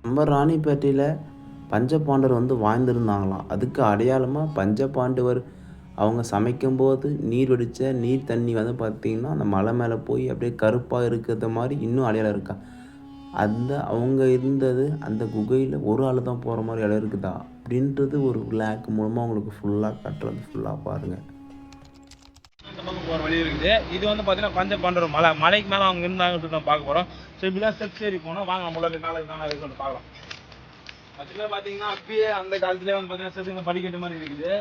நம்ம ராணிப்பேட்டையில பஞ்சபாண்டவர் வாழ்ந்திருந்தாங்களாம். அதுக்கு அடையாளமா பஞ்சபாண்டவர் அவங்க சமைக்கும்போது நீர் வடித்த நீர் தண்ணி பார்த்தீங்கன்னா, அந்த மலை மேலே போய் அப்படியே கருப்பா இருக்கிறது மாரி இன்னும் அடையாளம் இருக்கா. அவங்க இருந்தது அந்த குகையில ஒரு ஆள் தான் போற மாரி இடம் இருக்குதா, அப்படின்றது ஒரு விளாக் மூலமா உங்களுக்கு ஃபுல்லா காட்டுறது. ஃபுல்லா பாருங்க. இந்த பக்கம் போகிற வழி இருக்குது. இது பார்த்தீங்கன்னா பஞ்சபாண்டவர் மலை. மலைக்கு மேலே அவங்க இருந்தாங்கன்றது தான் பார்க்க போகிறோம். ஸோ இப்படிலாம் ஸ்டெப்ஸ் ஏறி போனோம். வாங்க நம்மளோட இருக்குன்னு பார்க்கலாம். ஆக்சுவலாக பார்த்தீங்கன்னா அப்பயே அந்த காலத்துலேயே பார்த்தீங்கன்னா ஸ்டெப்ஸ் படிக்கட்டு மாதிரி இருக்குது.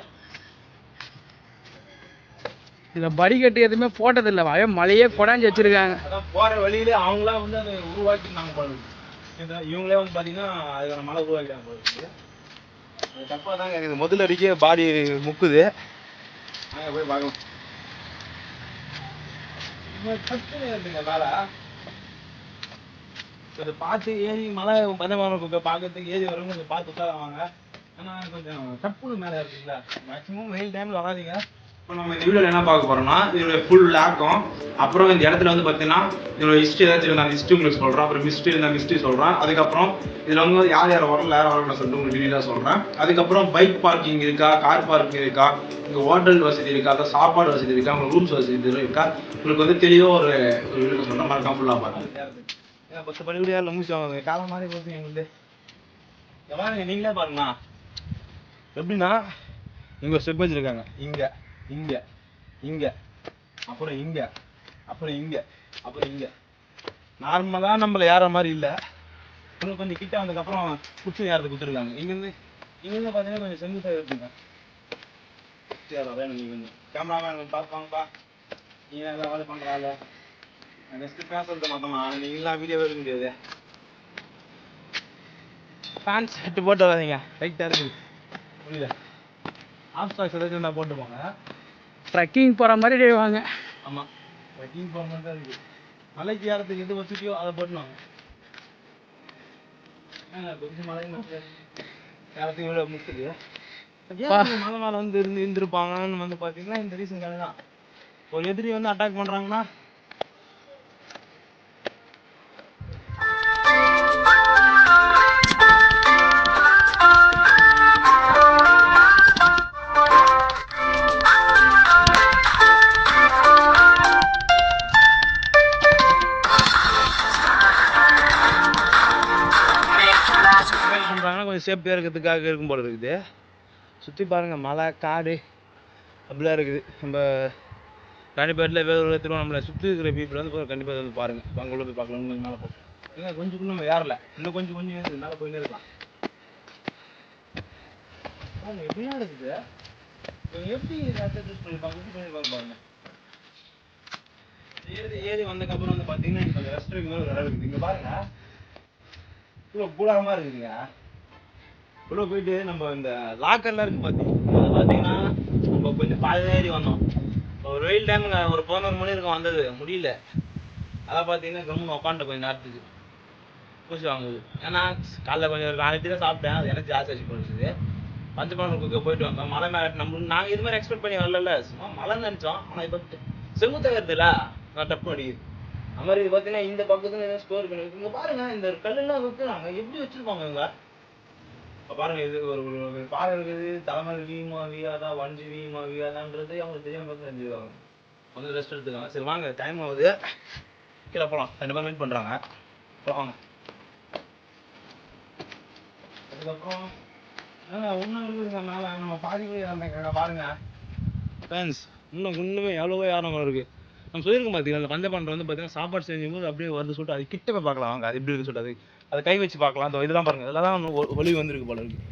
இதில் படிக்கட்டு எதுவுமே போட்டதில்லை, மலையே கொடாஞ்சி வச்சுருக்காங்க. அதான் போகிற வழியிலே அவங்களாம் அதை உருவாக்கிட்டாங்க போல இருக்குது. இவங்களே பார்த்தீங்கன்னா அதுக்கான மலை உருவாக்கிட்டாங்க போல இருக்குது. அது தப்பாக தாங்க இருக்குது. முதல்ல அடிக்க பாடி முக்குது. நாங்கள் போய் பார்க்கலாம். மேலே அதை பார்த்து ஏறி மலை பஞ்சபாண்டவர் பார்க்கறதுக்கு ஏறி வரும். கொஞ்சம் பார்த்து உட்காருவாங்க. ஆனால் கொஞ்சம் டப்புன்னு மேலே இருக்குங்களா. மேக்ஸிமம் வெயில் டைமில் வராதிங்க. இப்போ நம்ம இந்த வீடியோவில் என்ன பார்க்க போகிறோம்னா, இதோட ஃபுல் லேக்கும், அப்புறம் இந்த இடத்துல பார்த்தீங்கன்னா இதோட ஹிஸ்ட்ரி ஏதாச்சும் இருந்தால் ஹிஸ்ட்ரி உங்களுக்கு சொல்கிறேன். அப்புறம் மிஸ்ட்ரி இருந்தால் மிஸ்ட்ரி சொல்கிறேன். அதுக்கப்புறம் இதில் யார் யார் வரல சொல்லிட்டு உங்களுக்கு டீட்டெயிலாக சொல்கிறேன். அதுக்கப்புறம் பைக் பார்க்கிங் இருக்கா, கார் பார்க்கிங் இருக்கா, இங்கே ஹோட்டல் வசதி இருக்கா, அதாவது சாப்பாடு வசதி இருக்கா, உங்களுக்கு ரூம்ஸ் வசதி இருக்கா, உங்களுக்கு தெளிவாக ஒரு வீடியோ சொல்கிறேன். மறக்காம ஃபுல்லாக பாருங்க. 10 படி யாரில் முடிச்சுவாங்க காலம் மாதிரி போகுது எங்களுக்கு. பாருங்க நீங்களே பாருங்கண்ணா, எப்படின்னா இங்கே ஸ்டெப் வச்சுருக்காங்க. இங்கே இங்கே இங்கே அப்புறம் இங்கே அப்புறம் இங்கே அப்புறம் இங்கே. நார்மலாக நம்மளை ஏற மாதிரி இல்லை. இன்னும் கொஞ்சம் கிட்ட வந்ததுக்கப்புறம் குச்சி ஏறது கொடுத்துருக்காங்க. இங்கேருந்து பார்த்தீங்கன்னா கொஞ்சம் செங்குத்தாக இருக்குங்க. வேணும். நீங்கள் கொஞ்சம் கேமராமேன் பார்ப்பாங்கப்பா. நீங்கள் எல்லாம் வேலை பண்ணுறாங்க. நெக்ஸ்ட்டு பேசுறது மாட்டோமா, நீங்களாம் வீடியோ எடுக்க முடியாது. பேண்ட் ஷர்ட் போட்டு வராதிங்க, ரைட்டாக இருக்குது. புரியல. ஆஃப் ஸ்டாக்ஸ் ஏதாச்சும் நான் போட்டு போங்க. ட்ரெக்கிங் போகிற மாதிரி வாங்க. ஆமாம், ட்ரெக்கிங் போகிற மாதிரி தான் இருக்குது. மலைக்கு ஏறத்துக்கு எது வசதியோ அதை போட்டுவாங்க. கொஞ்சம் மலை ஏறத்துக்கு இவ்வளோ முக்குது. மலை மேலே இருந்திருப்பாங்கன்னு பார்த்தீங்கன்னா இந்த ரீசனுக்காக தான். ஒரு எதிரி அட்டாக் பண்ணுறாங்கன்னா கொஞ்சம் சேஃப்டியாக இருக்கிறதுக்காக இருக்கும் போல இருக்குது. சுற்றி பாருங்கள், மலை காடு அப்படிலாம் இருக்குது. நம்ம ராணிப்பேட்டில் வேறு திருவண்ணாமலை சுற்றி இருக்கிற பீப்புள் கண்டிப்பாக பாருங்கள். அங்கே போய் பார்க்கலாம். கொஞ்சம் மேலே போகும். ஏன்னா கொஞ்சம் நம்ம ஏறல, இன்னும் கொஞ்சம் மேலே போயின்னே இருக்கலாம். எப்படிலாம் இருக்குது, எப்படி பாருங்க. ஏறி வந்ததுக்கப்புறம் பார்த்தீங்கன்னா கொஞ்சம் ரெஸ்ட் எடுக்க மாதிரி ஒரு இடம் இருக்குது. இங்கே பாருங்க, இவ்வளோ கூடாரமாக இருக்குதுங்க. இவ்வளோ போயிட்டு நம்ம இந்த லாக்கர்லாம் இருக்கு பார்த்தீங்கன்னா நம்ம கொஞ்சம் பாதி ஏறி வந்தோம். ஒரு வெயில் டைமுங்க, ஒரு 11 மணி இருக்கும் வந்தது, முடியல. அதான் பார்த்தீங்கன்னா கம்முன்னு உட்காந்துட்டு கொஞ்சம் நேரத்துக்கு பூசி வாங்குது. ஏன்னா காலைல கொஞ்சம் நாளைக்கு தான் சாப்பிட்டேன், அது எனக்கு ஜாஸ்தி ஆச்சு போடுச்சு. பஞ்சபாண்டவர் போயிட்டு வந்தோம். மலை மேலே நாங்கள் இது மாதிரி எக்ஸ்பெக்ட் பண்ணி வரல, சும்மா மலைன்னு நினச்சோம். ஆனால் இப்போ செங்குத்தாக இருக்குதுல்ல, நான் டப்பு அடிக்குது. அது மாதிரி இது பார்த்தீங்கன்னா இந்த பக்கத்துல ஸ்டோர் பண்ணி இங்கே பாருங்க, இந்த கல்லெல்லாம் வைக்கிறாங்க, எப்படி வச்சிருப்பாங்க இவங்க. பாருங்க, இது ஒரு பாறை இருக்குது. தலைமையில் வீமா வீயாதா, வஞ்சி வீமா வீயாதான்றது அவங்களுக்கு தெரியாம தெரிஞ்சுருக்காங்க. கொஞ்சம் ரெஸ்ட் எடுத்துக்காங்க. சரி வாங்க, டைம் ஆகுது, கீழே போகலாம். 2 பேர் வெயிட் பண்ணுறாங்க, வாங்க. அதுக்கப்புறம் ஒன்றும் இருக்குதுங்க மேலே, நம்ம பாதி கூட இறந்தாங்க பாருங்க ஃபேன்ஸ். இன்னுமே எவ்வளவோ யாரும் இருக்குது. நம்ம சொல்லியிருக்கோம் பார்த்தீங்கன்னா, அந்த பஞ்சபாண்டவர் பார்த்தீங்கன்னா சாப்பாடு செஞ்சும்போது அப்படியே வருது சொல்லிட்டு அது கிட்ட போய் பார்க்கலாம். வாங்க, அது எப்படி இருக்குன்னு சொல்லிட்டு அதை கை வச்சு பார்க்கலாம். அந்த இதெல்லாம் பாருங்கள், இதெல்லாம் தான் ஒளி வந்துருக்கு போல இருக்குது.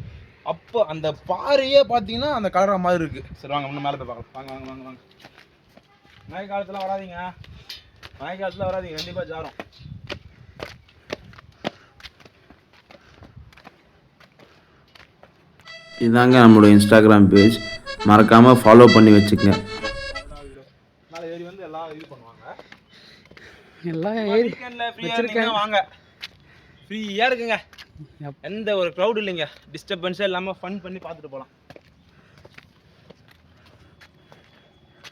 அப்போ அந்த பாறையே பார்த்தீங்கன்னா அந்த கலராக மாதிரி இருக்குது. சரி வாங்க, இன்னும் மேலே போய் பார்க்கலாம். வாங்க வாங்க வாங்க வாங்க. மழை காலத்தில் வராதிங்க, மழை காலத்தில் வராதிங்க, கண்டிப்பாக ஜாரும். இதாங்க நம்மளோட இன்ஸ்டாகிராம் பேஜ், மறக்காமல் ஃபாலோ பண்ணி வச்சுக்கங்க. மேலே ஏறி எல்லாம் இது பண்ணுவாங்க. எல்லாம் ஏறி வச்சிருக்கேன். வாங்க, ஃப்ரீயாக இருக்குங்க, எந்த ஒரு க்ரௌட் இல்லைங்க, டிஸ்டர்பன்ஸே இல்லாமல் ஃபன் பண்ணி பார்த்துட்டு போகலாம்.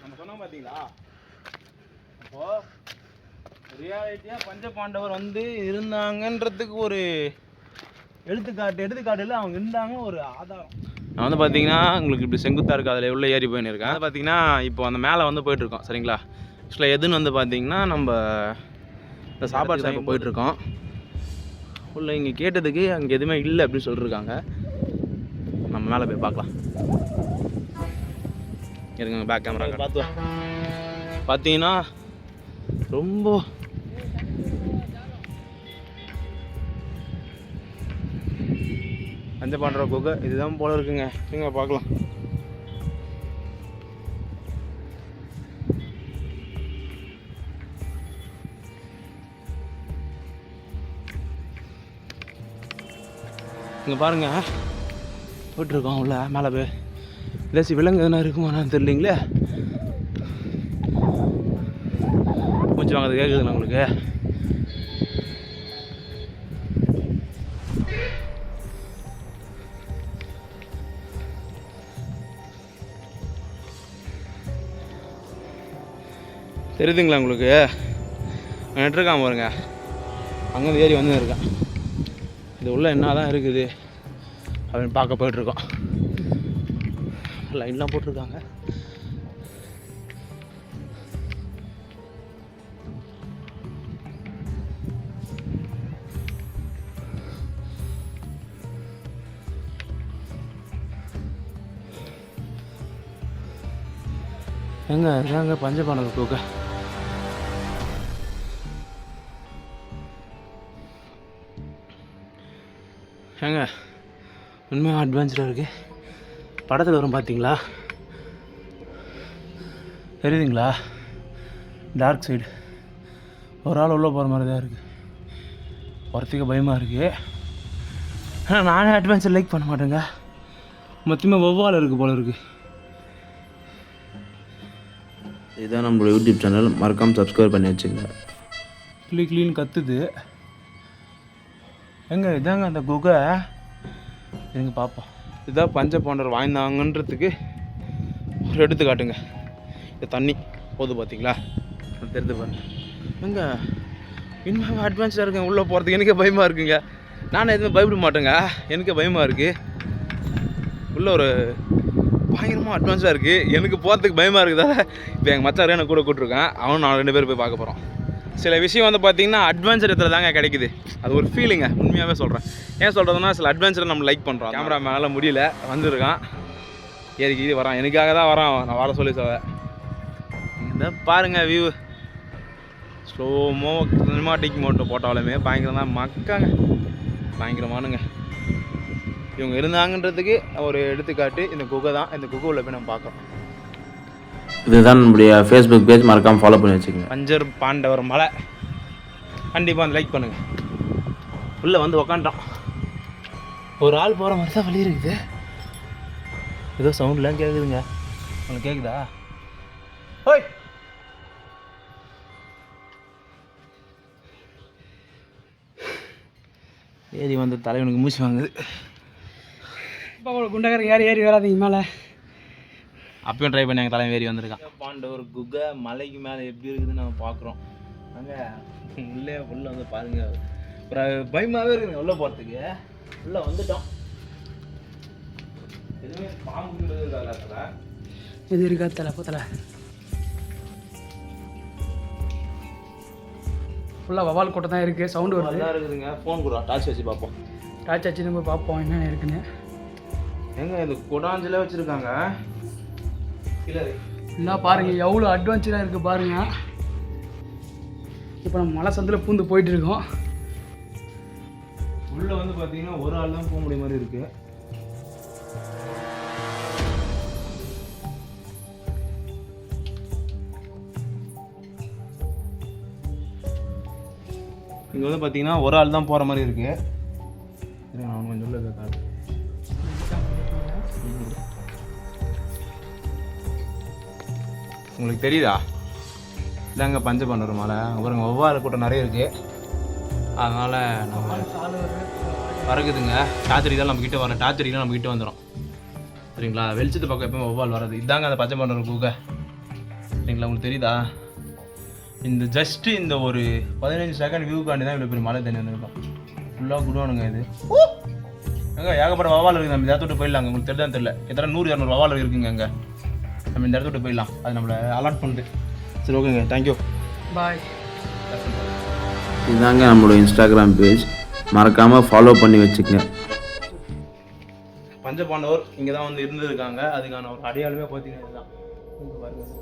நம்ம சொன்னோம் பார்த்தீங்களா, அப்போது ரியாலிட்டியாக பஞ்சபாண்டவர் இருந்தாங்கன்றதுக்கு ஒரு எடுத்துக்காட்டுல அவங்க இருந்தாங்க ஒரு ஆதாரம். நான் வந்து பார்த்தீங்கன்னா உங்களுக்கு இப்படி செங்குத்தாக இருக்குது, அதில் உள்ள ஏறி போயின்னு இருக்கேன். அது பார்த்தீங்கன்னா இப்போ அந்த மேலே வந்து போயிட்டுருக்கோம் சரிங்களா. ஆக்சுவலாக எதுன்னு வந்து பார்த்தீங்கன்னா நம்ம இந்த சாப்பாடு சாப்பிட போயிட்டுருக்கோம். உள்ள இங்கே கேட்டதுக்கு அங்கே எதுவுமே இல்லை அப்படின்னு சொல்லியிருக்காங்க. நம்ம மேலே போய் பார்க்கலாம். இருங்க பேக் கேமரா பார்த்து பார்த்தீங்கன்னா ரொம்ப அந்த பண்ணுற குகை இதுதான் போல இருக்குங்க. இங்கே பார்க்கலாம். இங்கே பாருங்க போயிட்டுருக்கோம் உள்ள மேலே போய் ஏதாச்சும் விலங்கு எதுனா இருக்குமான்னு தெரியலீங்களே. மூச்சு வாங்கிறது கேட்குதுண்ணா உங்களுக்கு? தெரியுதுங்களா உங்களுக்கு? நட்டுருக்கான் பாருங்க, அங்கே ஏறி வந்து இருக்கேன். இது உள்ள என்ன தான் இருக்குது அப்படின்னு பார்க்க போயிட்டுருக்கோம். லைன்லாம் போட்டிருக்காங்க. எங்க பஞ்சபாண்டவர் குகை. ஏங்க உண்மையாக அட்வென்ச்சராக இருக்குது. படத்தில் வரும் பார்த்தீங்களா, தெரியுதுங்களா? டார்க் சைடு ஒரு ஆள் உள்ளே போகிற மாதிரி தான் இருக்குது. போகிறதுக்கு பயமாக இருக்குது. ஆனால் நானே அட்வென்ச்சர் லைக் பண்ண மாட்டேங்க. மொத்தமாக வௌவால் இருக்குது போல இருக்குது. இதுதான் நம்மளோட யூடியூப் சேனல், மறக்காமல் சப்ஸ்கிரைப் பண்ணி வச்சுங்க. கிளீன் கத்துது. இதாங்க அந்த குகை. எங்க பார்ப்போம். இதுதான் பஞ்சபாண்டவர் வாழ்ந்தாங்கன்றதுக்கு ஒரு எடுத்துக்காட்டுங்க. இந்த தண்ணி போது பார்த்தீங்களா, தெரிஞ்சு பாருங்க. இன்னும் அட்வான்ஸாக இருக்குங்க. உள்ளே போகிறதுக்கு எனக்கே பயமாக இருக்குங்க. நானும் எதுவுமே பயப்பட மாட்டேங்க, எனக்கே பயமாக இருக்குது. உள்ள ஒரு பயங்கரமாக அட்வான்ஸாக இருக்குது. எனக்கு போகிறதுக்கு பயமாக இருக்குதா. இப்போ எங்கள் மச்சான் எனக்கு கூட கூப்பிட்ருக்கேன். அவனும் நான் 2 பேர் போய் பார்க்க போகிறோம். சில விஷயம் வந்து பார்த்தீங்கன்னா அட்வென்ச்சர் இடத்துல தாங்க கிடைக்குது. அது ஒரு ஃபீலிங்க, உண்மையாகவே சொல்கிறேன். ஏன் சொல்கிறதுனா சில அட்வென்ச்சரை நம்ம லைக் பண்ணுறோம். கேமரா மேலே முடியல வந்துருக்கான், ஏறிக்கிது வரான். எனக்காக தான் வரான், நான் வர சொல்லி சொல்ல. இந்த பாருங்கள் வியூ. ஸ்லோமோ சினிமாட்டிக் மோட்டோ போட்டாலுமே பயங்கரம் தான். மக்காங்க பயங்கரமானுங்க. இவங்க இருந்தாங்கன்றதுக்கு ஒரு எடுத்துக்காட்டு இந்த குகை தான். இந்த குகை உள்ள போய் நம்ம பார்க்குறோம். இதுதான் நம்முடைய ஃபேஸ்புக் பேஜ், மறக்காமல் ஃபாலோ பண்ணி வச்சுக்கோங்க. பஞ்சபாண்டவர் மலை. கண்டிப்பாக அந்த லைக் பண்ணுங்கள். உள்ளே வந்து உக்காண்டான். ஒரு ஆள் போகிற மாதிரி தான் வழி இருக்குது. ஏதோ சவுண்ட்லாம் கேட்குதுங்க. உங்களுக்கு கேட்குதா? ஓய் ஏறி வந்து தலைவனுக்கு மூச்சு வாங்குது. இப்போ அவ்வளோ குண்டகரை ஏறி வராதிங்க மேலே. அப்பயும் ட்ரை பண்ணி எங்கள் தலைவன் ஏறி வந்திருக்கான். பாண்டவர் குகை மலைக்கு மேலே எப்படி இருக்குதுன்னு நம்ம பார்க்குறோம். அங்கே உள்ளே வந்து பாருங்க, ஒரு பயமாகவே இருக்குங்க உள்ளே போகிறதுக்கு. உள்ளே வந்துட்டோம். எதுவுமே பாம்புன்றது இருக்காது. இது இருக்கா தலை பத்தலை ஃபுல்லாக வவால் கூட்டம் தான் இருக்குது. சவுண்டு வருது தான் இருக்குதுங்க. ஃபோன் கூட டார்ச் வச்சு பார்ப்போம். டார்ச் வச்சு நம்ம பார்ப்போம் என்னென்ன இருக்குன்னு. எங்க இந்த கொடாஞ்சில் வச்சுருக்காங்க. இல்லை பாருங்கள் எவ்வளோ அட்வென்ச்சராக இருக்குது பாருங்கள். இப்போ நம்ம மலை சந்தில் பூந்து போயிட்டு இருக்கோம். உள்ளே வந்து பார்த்தீங்கன்னா ஒரு ஆள் தான் போக முடிய மாதிரி இருக்குது. இங்கே வந்து பார்த்தீங்கன்னா ஒரு ஆள் தான் போகிற மாதிரி இருக்குது. நான் கொஞ்சம் உள்ள காட்டு. உங்களுக்கு தெரியுதா? இதாங்க பஞ்சபாண்டவர் மலை. அப்புறம் ஒவ்வாறு கூட்டம் நிறைய இருக்குது. அதனால் நம்ம பறக்குதுங்க. டாத்தடிதான் நம்ம கிட்டே வரணும். டாத்தடிலாம் நம்ம கிட்டே வந்துடும் சரிங்களா. வெளிச்சத்து பக்கம் எப்பவுமே ஒவ்வால் வராது. இதாங்க அந்த பஞ்சபாண்டவர் குகை சரிங்களா. உங்களுக்கு தெரியுதா? இந்த ஜஸ்ட்டு இந்த ஒரு 15 செகண்ட் வியூக்காண்டி தான் இவ்வளோ பெரிய மழை தண்ணி வந்துருக்கோம். ஃபுல்லாக குடுவானுங்க இது. அங்கே ஏகப்பட்ட வவால் இருக்குது. நம்ம இந்த இடத்த விட்டு போயிடலாங்க. உங்களுக்கு தெரியாதுன்னு தெரியல, எத்தனை 100-200 வவால் இருக்குங்க அங்கே. நம்ம இந்த இடத்த விட்டு போயிடலாம், அது நம்மளை அலாட் பண்ணுது. சரி ஓகேங்க, தேங்க்யூ, பாய். இதுதாங்க நம்மளோட இன்ஸ்டாகிராம் பேஜ், மறக்காமல் ஃபாலோ பண்ணி வச்சுக்கங்க. பஞ்சபாண்டவர் இங்கே தான் வந்து இருந்திருக்காங்க. அதுக்கான ஒரு அடையாளமே பார்த்தீங்கன்னா இதுதான்.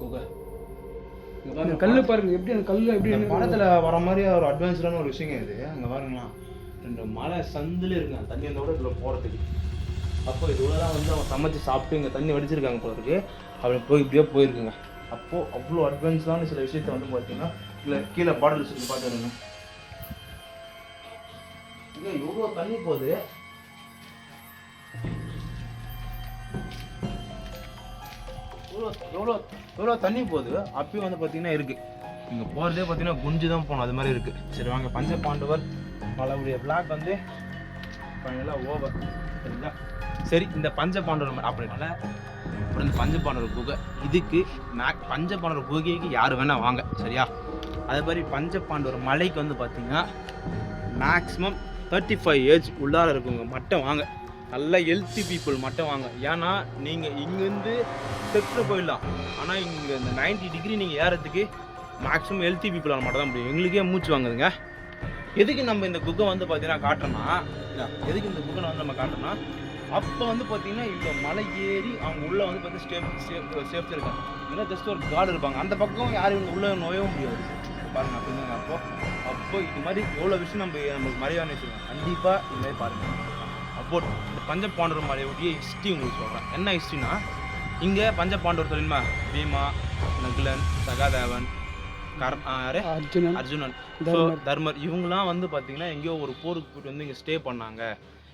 குகை இந்த கல்லு பாருங்க, எப்படி அந்த கல்லு எப்படி இந்த படத்தில் வர மாதிரி ஒரு அட்வான்ஸ்டான ஒரு விஷயங்க இது. அங்கே பாருங்களா, 2 மலை சந்தில் இருக்காங்க தண்ணி அந்த கூட இதில் போகிறதுக்கு. அப்போ இதுதான் வந்து அவங்க சமைச்சு சாப்பிட்டு இங்கே தண்ணி வடிச்சிருக்காங்க போல இருக்கு. அப்படி போய் இப்படியே போயிருக்குங்க. அப்போது அவ்வளோ அட்வான்ஸ்டான சில விஷயத்த வந்து பார்த்தீங்கன்னா இல்லை கீழே பாட்டில் வச்சுட்டு பார்த்துருங்க. இங்கே எவ்வளோ தண்ணி போகுது. எவ்வளோ தண்ணி போகுது. அப்பயும் வந்து பார்த்தீங்கன்னா இருக்குது. இங்கே போகிறதே பார்த்தீங்கன்னா குஞ்சு தான் போகணும், அது மாதிரி இருக்குது. சரி வாங்க, பஞ்சபாண்டவர் மலையுடைய பிளாக் வந்து ஃபைனலாக ஓவர். சரிங்களா? சரி, இந்த பஞ்சபாண்டவர் அப்படின்னால அப்புறம் இந்த பஞ்சபாண்டவர் குகை இதுக்கு பஞ்சபாண்டவர் குகைக்கு யார் வேணால் வாங்க. சரியா? அதே மாதிரி பஞ்சபாண்டவர் மலைக்கு வந்து பார்த்தீங்கன்னா மேக்ஸிமம் 35 ஏஜ் உள்ளார இருக்குங்க மட்டும் வாங்க. நல்ல ஹெல்த்தி பீப்புள் மட்டும் வாங்க. ஏன்னா நீங்கள் இங்கேருந்து ஸ்டெப்ஸில் போயிடலாம், ஆனால் இங்கே இந்த 90 டிகிரி நீங்கள் ஏறதுக்கு மேக்ஸிமம் ஹெல்த்தி பீப்புளால் மட்டும் தான் முடியும். எங்களுக்கே மூச்சு வாங்குதுங்க. எதுக்கு நம்ம இந்த குகை வந்து பார்த்தீங்கன்னா காட்டுறோன்னா, எதுக்கு இந்த குகை வந்து நம்ம காட்டுறோன்னா, அப்போ வந்து பார்த்தீங்கன்னா இவ்வளோ மலை ஏறி அவங்க உள்ளே வந்து பார்த்தீங்கன்னா சேஃப்டி இருக்காங்க. ஏன்னா ஜஸ்ட் ஒரு கார்டு இருப்பாங்க, அந்த பக்கம் யாரும் இவங்க உள்ளே நோயவும் முடியாது. பாருங்கள் அப்படின்னு அப்போ இது மாதிரி எவ்வளோ விஷயம் நம்மளுக்கு மறைவான வச்சுருக்கோம். கண்டிப்பாக இது மாதிரி பாருங்கள். அப்போ இந்த பஞ்சபாண்டவர் மலையுடைய ஹிஸ்ட்ரி உங்களுக்கு சொல்கிறேன். என்ன ஹிஸ்ட்ரினா, இங்கே பஞ்சபாண்டவர் தெரியுமா, பீமா, நகுலன், சகாதேவன், அர்ஜுனன், தர்மர், இவங்களாம் வந்து பார்த்தீங்கன்னா எங்கேயோ ஒரு போருக்கு போட்டு வந்து இங்கே ஸ்டே பண்ணாங்க,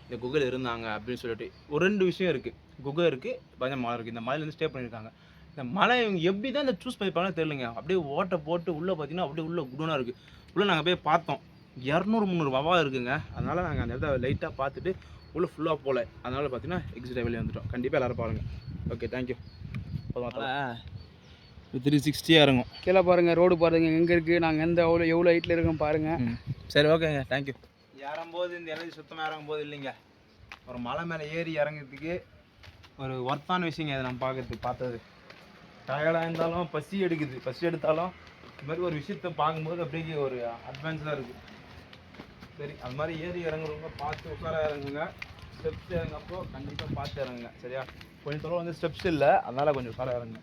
இந்த குகையில் இருந்தாங்க அப்படின்னு சொல்லிட்டு ஒரு 2 விஷயம் இருக்குது. குகை இருக்குது, பஞ்சமலை இருக்குது. இந்த மலையிலேருந்து ஸ்டே பண்ணியிருக்காங்க. இந்த மலை இவங்க எப்படி தான் இந்த சூஸ் பண்ணிப்பாங்கன்னு தெரியலங்க. அப்படியே ஓட்டை போட்டு உள்ளே பார்த்தீங்கன்னா அப்படியே உள்ள குடோனாக இருக்குது. உள்ளே நாங்கள் போய் பார்த்தோம், 200-300 வவால் இருக்குங்க. அதனால் நாங்கள் அந்த இடத்த லைட்டாக பார்த்துட்டு உள்ளே ஃபுல்லாக போகல. அதனால் பார்த்தீங்கன்னா எக்ஸிட் வெளியே வந்துட்டோம். கண்டிப்பாக எல்லோரும் பாருங்கள். Okay, thank you. 360 இறங்கும். கீழே பாருங்க, ரோடு பாருங்க எங்கே இருக்குது, நாங்கள் எவ்வளோ ஹைட்டில் இருக்கோம் பாருங்கள். சரி ஓகேங்க, தேங்க்யூ. இறங்கும்போது இந்த எனர்ஜி சுத்தமாக இறங்கும்போது இல்லைங்க, ஒரு மலை மேலே ஏறி இறங்குறதுக்கு ஒரு ஒர்த்தான விஷயங்க அதை நம்ம பார்த்தது. டயர்டாக இருந்தாலும் பசி எடுத்தாலும் இது மாதிரி ஒரு விஷயத்தை பார்க்கும்போது அப்படியே ஒரு அட்வான்ஸாக இருக்குது. சரி, அது மாதிரி ஏறி இறங்குறவங்க பார்த்து உட்கார இறங்குங்க. ஸ்டெப்ஸ் இறங்கப்போ கண்டிப்பாக பார்த்து இறங்குங்க. சரியா? கொஞ்சம் தொலை வந்து ஸ்டெப்ஸ் இல்லை, அதனால் கொஞ்சம் உட்கார இறங்குங்க.